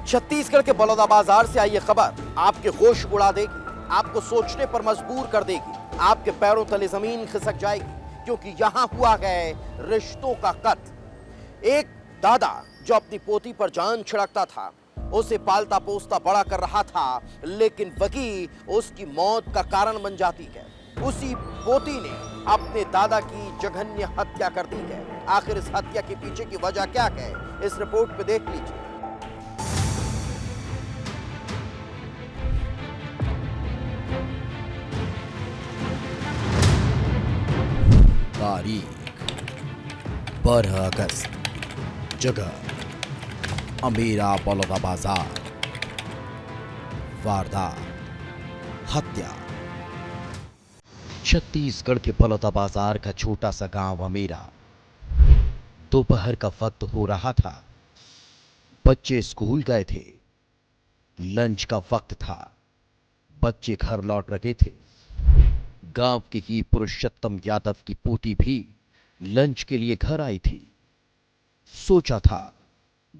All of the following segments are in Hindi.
छत्तीसगढ़ के बलौदाबाजार से आई ये खबर आपके होश उड़ा देगी, आपको सोचने पर मजबूर कर देगी, आपके पैरों तले जमीन खिसक जाएगी, क्योंकि यहां हुआ है रिश्तों का कत्ल। एक दादा जो अपनी पोती पर जान छिड़कता था, उसे पालता पोसता बड़ा कर रहा था, लेकिन वही उसकी मौत का कारण बन जाती है। उसी पोती ने अपने दादा की जघन्य हत्या कर दी है। आखिर इस हत्या के पीछे की वजह क्या है, इस रिपोर्ट पे देख लीजिए। तारीख 12 अगस्त, जगह अमेरा बलौदाबाजार, वारदात हत्या। छत्तीसगढ़ के बलौदाबाजार का छोटा सा गांव अमेरा। दोपहर का वक्त हो रहा था। बच्चे स्कूल गए थे। लंच का वक्त था। बच्चे घर लौट रहे थे। गांव के ही पुरुषोत्तम यादव की पोती भी लंच के लिए घर आई थी। सोचा था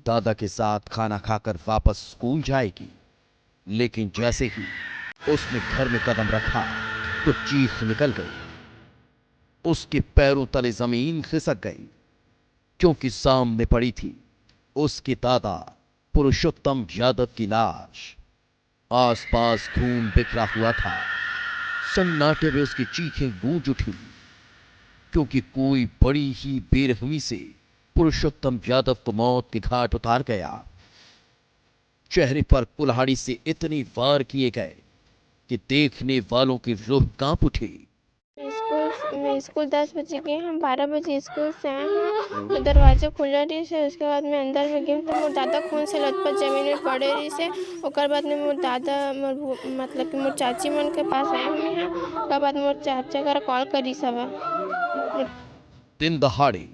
दादा के साथ खाना खाकर वापस स्कूल जाएगी, लेकिन जैसे ही उसने घर में कदम रखा तो चीख निकल गई। उसके पैरों तले जमीन खिसक गई, क्योंकि सामने पड़ी थी उसके दादा पुरुषोत्तम यादव की लाश। आसपास खून बिखरा हुआ था। सन्नाटे में उसकी चीखें गूंज उठी, क्योंकि कोई बड़ी ही बेरहमी से पुरुषोत्तम यादव को मौत के घाट उतार गया। चेहरे पर कुल्हाड़ी से इतने वार किए गए कि देखने वालों की रूह कांप उठी। स्कूल 10 बजे गए, हम 12 बजे स्कूल से आए हैं। तो दरवाजा खुला रही से, उसके बाद में अंदर में गए तो मोर दादा खून से लथपथ जमीन में पड़े रही से। ओकर बाद में मोर दादा मतलब कि मोर चाची मन के पास आए हुए हैं। ओकर बाद मोर चाचा कर कॉल करी सब। दिन दहाड़े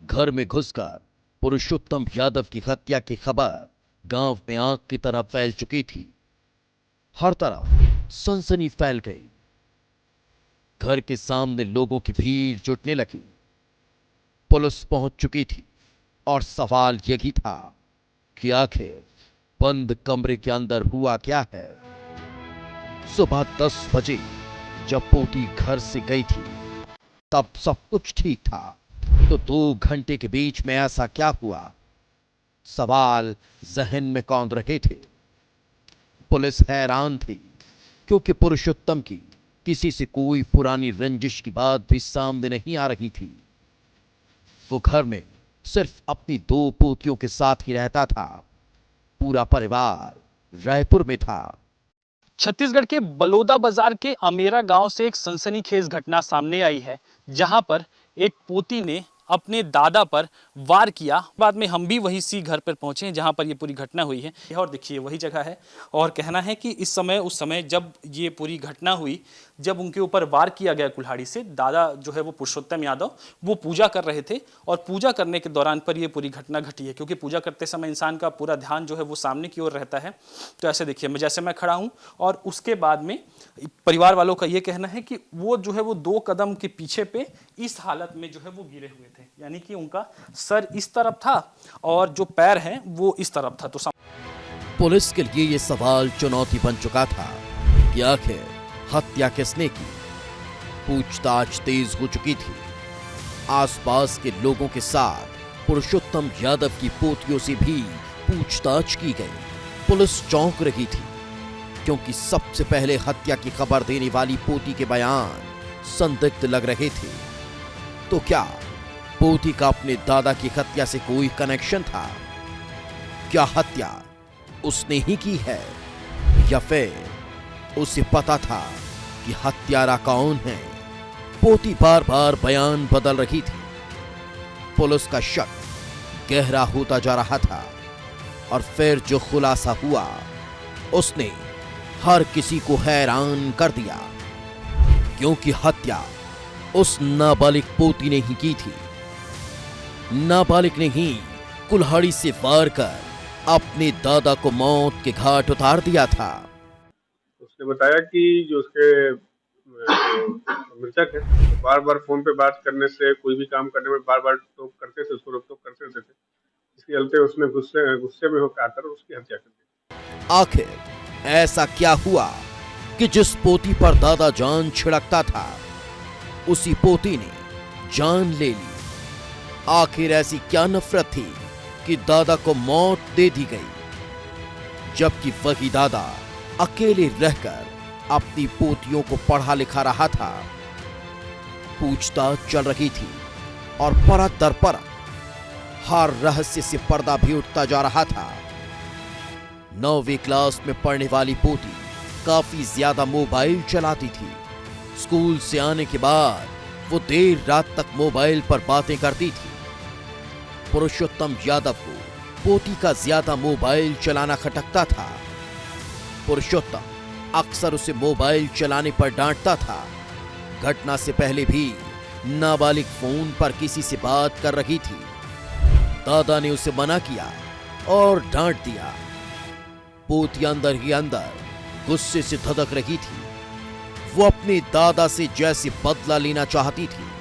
घर में घुसकर पुरुषोत्तम यादव की हत्या की खबर गांव में आग की तरह फैल चुकी थी। हर तरफ सनसनी फैल गई। घर के सामने लोगों की भीड़ जुटने लगी। पुलिस पहुंच चुकी थी और सवाल यही था कि आखिर बंद कमरे के अंदर हुआ क्या है। सुबह 10 बजे जब पोती घर से गई थी, तब सब कुछ ठीक था। तो 2 घंटे के बीच में ऐसा क्या हुआ? सवाल जहन में कौंध रहे थे। पुलिस हैरान थी, क्योंकि पुरुषोत्तम की किसी से कोई पुरानी रंजिश की बात भी सामने नहीं आ रही थी। वो घर में सिर्फ अपनी 2 पोतियों के साथ ही रहता था। पूरा परिवार रायपुर में था। छत्तीसगढ़ के बलौदा बाजार के अमेरा गांव से एक सनसनीखेज घटना सामने आई है, जहां पर एक पोती ने अपने दादा पर वार किया। बाद में हम भी वही सी घर पर पहुंचे जहां पर ये पूरी घटना हुई है। और देखिए वही जगह है, और कहना है कि उस समय जब ये पूरी घटना हुई, जब उनके ऊपर वार किया गया कुल्हाड़ी से, दादा जो है वो पुरुषोत्तम यादव वो पूजा कर रहे थे, और पूजा करने के दौरान पर ये पूरी घटना घटी है। क्योंकि पूजा करते समय इंसान का पूरा ध्यान जो है वो सामने की ओर रहता है। तो ऐसे देखिए, मैं खड़ा हूं, और उसके बाद में परिवार वालों का ये कहना है कि वो जो है वो 2 कदम के पीछे पे इस हालत में जो है वो गिरे हुए थे, यानी कि उनका सर इस तरफ था और जो पैर है वो इस तरफ था। तो पुलिस के लिए यह सवाल चुनौती बन चुका था कि आखिर हत्या किसने की। पूछताछ तेज हो चुकी थी। आसपास के लोगों के साथ पुरुषोत्तम यादव की पोतियों से भी पूछताछ की गई। पुलिस चौंक रही थी, क्योंकि सबसे पहले हत्या की खबर देने वाली पोती के बयान संदिग्ध लग रहे थे। तो क्या पोती का अपने दादा की हत्या से कोई कनेक्शन था? क्या हत्या उसने ही की है, या फिर उसे पता था कि हत्यारा कौन है? पोती बार बार बयान बदल रही थी। पुलिस का शक गहरा होता जा रहा था, और फिर जो खुलासा हुआ उसने हर किसी को हैरान कर दिया, क्योंकि हत्या उस नाबालिग पोती ने ही की थी। नाबालिग ने ही कुल्हाड़ी से वार कर अपने दादा को मौत के घाट उतार दिया था। उसने बताया कि जो उसके मृतक है, बार बार फोन पे बात करने से, कोई भी काम करने में बार बार टोक करते थे, उसको रोक टोक करते रहते थे। इसके चलते उसने गुस्से गुस्से में होकर आकर उसकी हत्या कर दी। आखिर ऐसा क्या हुआ कि जिस पोती पर दादा जान छिड़कता था उसी पोती ने जान ले ली? आखिर ऐसी क्या नफरत थी कि दादा को मौत दे दी गई, जबकि वही दादा अकेले रहकर अपनी पोतियों को पढ़ा लिखा रहा था। पूछताछ चल रही थी और परत दर परत हर रहस्य से पर्दा भी उठता जा रहा था। 9वीं क्लास में पढ़ने वाली पोती काफी ज्यादा मोबाइल चलाती थी। स्कूल से आने के बाद वो देर रात तक मोबाइल पर बातें करती थी। पुरुषोत्तम यादव को पोती का ज्यादा मोबाइल चलाना खटकता था। पुरुषोत्तम अक्सर उसे मोबाइल चलाने पर डांटता था। घटना से पहले भी नाबालिग फोन पर किसी से बात कर रही थी। दादा ने उसे मना किया और डांट दिया। पोती अंदर ही अंदर गुस्से से धधक रही थी। वो अपने दादा से जैसे बदला लेना चाहती थी।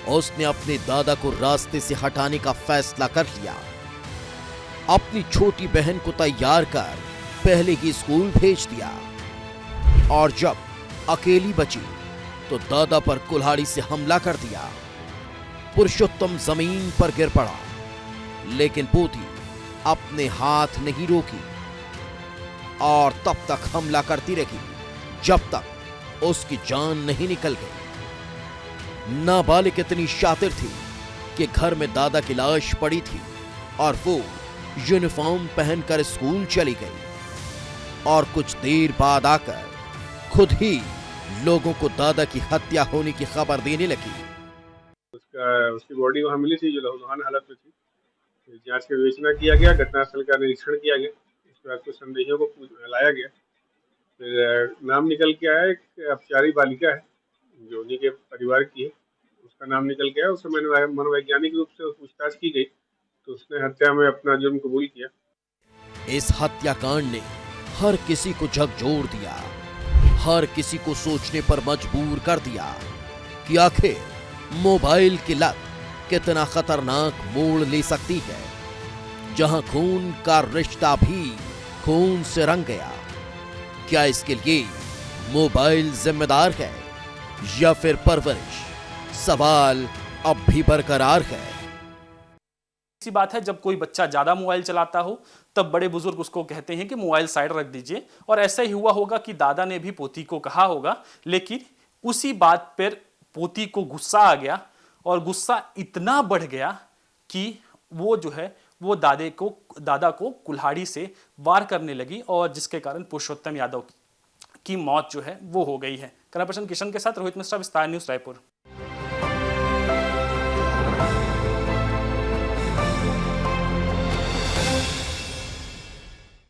उसने अपने दादा को रास्ते से हटाने का फैसला कर लिया। अपनी छोटी बहन को तैयार कर पहले ही स्कूल भेज दिया और जब अकेली बची तो दादा पर कुल्हाड़ी से हमला कर दिया। पुरुषोत्तम जमीन पर गिर पड़ा, लेकिन पोती अपने हाथ नहीं रोकी और तब तक हमला करती रही जब तक उसकी जान नहीं निकल गई। नाबालिग इतनी शातिर थी कि घर में दादा की लाश पड़ी थी और वो यूनिफॉर्म पहनकर स्कूल चली गई और कुछ देर बाद आकर खुद ही लोगों को दादा की हत्या होने की खबर देने लगी। उसकी बॉडी वहाँ मिली थी जो लहूलुहान हालत में थी। जांच का विवेचना किया गया, घटनास्थल का निरीक्षण किया गया। उसके बाद कुछ संदेहियों को लाया गया। फिर नाम निकल के आया, एक अपचारी बालिका है जो उन्हीं के परिवार की है, उसका नाम निकल के आया। उससे मनोवैज्ञानिक रूप से पूछताछ की गई तो उसने हत्या में अपना जुर्म कबूल किया। इस हत्याकांड ने हर किसी को झकझोर दिया, हर किसी को सोचने पर मजबूर कर दिया कि आखिर मोबाइल की लत कितना खतरनाक मोड़ ले सकती है, जहां खून का रिश्ता भी खून से रंग गया। क्या इसके लिए मोबाइल जिम्मेदार है या फिर परवरिश? सवाल अब भी बरकरार है। ऐसी बात है, जब कोई बच्चा ज्यादा मोबाइल चलाता हो तब बड़े बुजुर्ग उसको कहते हैं कि मोबाइल साइड रख दीजिए, और ऐसा ही हुआ होगा कि दादा ने भी पोती को कहा होगा, लेकिन उसी बात पर पोती को गुस्सा आ गया और गुस्सा इतना बढ़ गया कि वो जो है वो दादा को कुल्हाड़ी से वार करने लगी और जिसके कारण पुरुषोत्तम यादव की मौत जो है वो हो गई है। कैमरा पर्सन किशन के साथ रोहित मिश्रा, विस्तार न्यूज़, रायपुर।